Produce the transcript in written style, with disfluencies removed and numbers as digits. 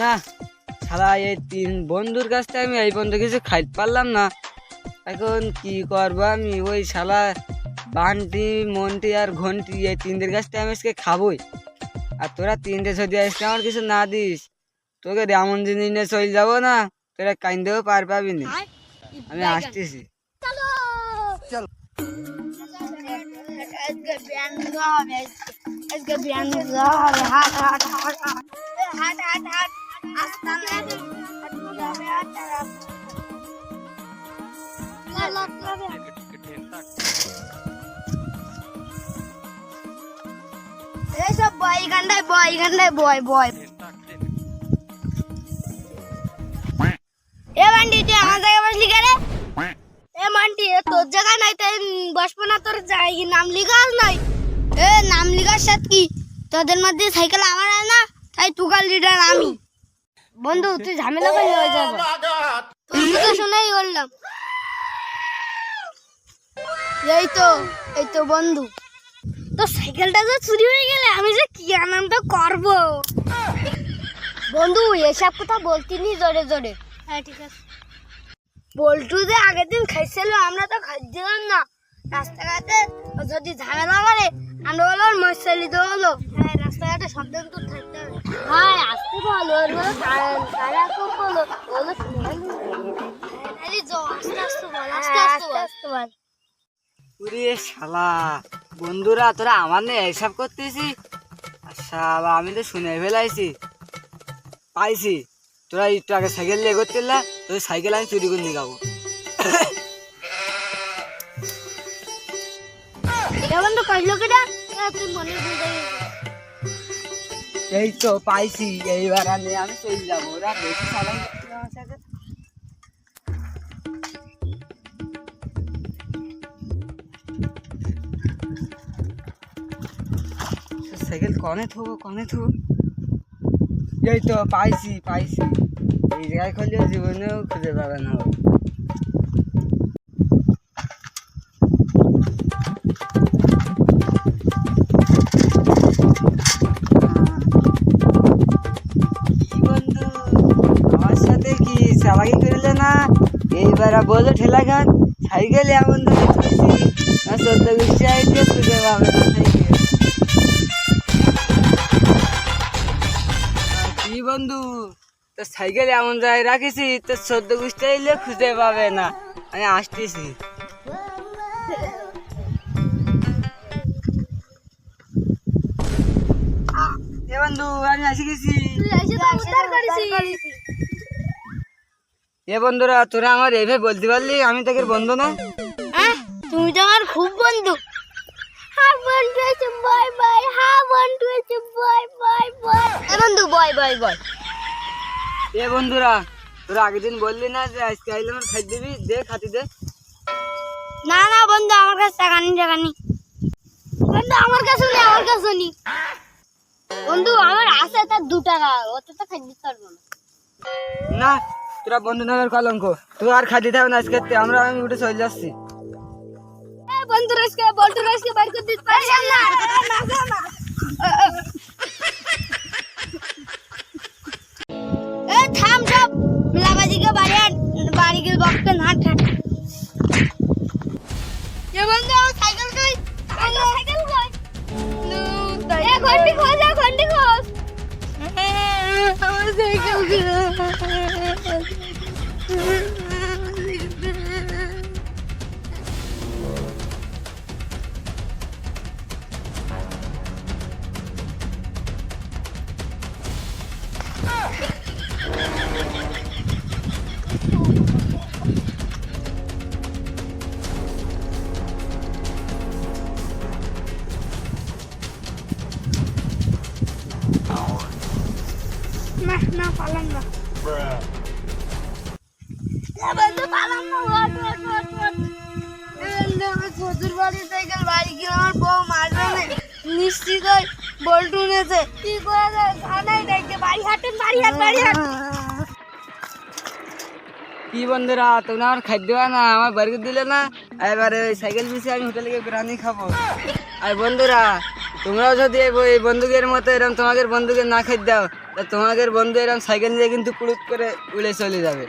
না শালা এই তিন বন্ধুর কাছ থেকে আমি এই পর্যন্ত কিছু খাইতে পারলাম না। এখন কি করবো আমি? ওই শালা বান্টি মন্টি আর ঘন্টি এই তিনদের কাছ থেকে আমি আজকে খাবোই। আর তোরা তিনটে যদি আজকে আমার কিছু না দিস, তোকে এমন জিনিস নিয়ে চলে যাবো না, তোরা কাইন্দেও পার পাবি না। আমি আসতেছি। এইসব বয় এখানটায় বয়, এখানটায় বয় বয়। এ মান্টি তুই আমার জায়গায় বসলি কেন? এ মান্টি তোর জায়গায় নাই তাই বসবো না, তোর জায়গায় নাম লিখাস নাই। এ নাম লিখার সাথে কি তোদের মধ্যে সাইকেল আমার আর না, তাই তুকাল লিডার আমি। বন্ধু তুই ঝামেলা করলে হয়ে যাবে, তুই তো শুনেই বললাম। এই তো বন্ধু, তো সাইকেলটা তো চুরি হয়ে গেলে আমি যে কি আনন্দ করব। বন্ধু এসব কথা বলতিনি জোরে জোরে। হ্যাঁ ঠিক আছে। বল্টু যে আগের দিন খাইছিল, আমরা তো খাইছিলাম না। রাস্তাঘাটে যদি ঝামেলা করে আমরা বলো মশালি তো হলো। হ্যাঁ রাস্তাঘাটে শব্দ তো থাকতে হবে। হ্যাঁ আসতে বলো, ওর বলো তারা খুব বলো বলো আস্তে আস্তে বল, আস্তে আস্তে বল। ওরে শালা বন্ধুরা, তোরা আমার নিয়ে এইসব করতেছি। শালা আমি তো শুনে ফেলাইছি, পাইছি। তোরা একটু আগে সাইকেল নিয়ে করছিল, তোর সাইকেল আমি চুরি করে নিয়ে যাবো। বন্ধু কাটলো কেটা তুই মনে ভুলে এই তো পাইছি, এইবার আমি চলে যাবো। ওরা বেশি চালাই আমার সাথে। সাইকেল কনে থবো। এই তো পাইছি। এই জায়গায় খুঁজলে জীবনেও খুঁজে পাবে না। কি বন্ধু আমার সাথে কি চালাকি করলে না? এইবার বলে ঠেলা গান সাইকেল এমন ধরে খুঁজছি না, 14 আইতে খুঁজে পাবে না সাইকেল। কি বন্ধু তোর সাইকেল এমন জায়গায় রাখিছি, তোর 14 আইলে খুঁজে পাবে না। আমি আসতেছি। এ বন্ধু আমি আসি গেছি। এ বন্ধুরা, তোরা আমার এইভাবে বলতে পারলি আমি তোকে বন্ধু না? তুমি তো আমার খুব বন্ধু। হ্যাঁ বন্ধু আছে বাই বাই, হ্যাঁ বন্ধু আছে বাই বাই বাই। এ বন্ধু বাই বাই বাই। এ বন্ধুরা, তোরা আগের দিন বললি না যে আজকে আইলে আমার খাই দিবি, দে খাতি দে। না না বন্ধু আমার কাছে টাকা নেই। বন্ধু আমার কাছে নেই। বন্ধু আমার আছে তার 2 টাকা, অত তো খাই দিতে পারবো না। না তোরা বন্ধু নামের কলঙ্ক, তুই আর খাই দিতে হবে না আজকে। আমি উঠে চলে যাচ্ছি। বন্ধু বল্টু রাজকে বাইর করে দিতে পারিস না। থাম সব মিলাবাজিকে বাড়ি গিয়ে বকতে না ঠাক। এ বন্ধু আমার সাইকেল কই? আমার সাইকেল কই? এ ঘন্টি খোঁজ, আমার সাইকেল কই? না পালাম না। বন্ধু পালাম না, আমার শ্বশুর বাড়ির সাইকেল বাড়ি গিয়ে আমার বউ মারবে না নিশ্চিত। বল্টু নেছে কি করে যায় জানাই দেখে বাড়ি হাট। কি বন্ধুরা, তোমরা আমার খাদ্য না আমার বাড়ি দিলে না, এবারে ওই সাইকেল পিছিয়ে আমি হোটেলে গিয়ে বিরিয়ানি খাবো। আর বন্ধুরা তোমরাও যদি এই বন্দুকের মতো এরকম তোমাদের বন্দুকের না খাই দাও, তা তোমাদের বন্ধু এরকম সাইকেল নিয়ে কিন্তু পুরুত করে উড়ে চলে যাবে।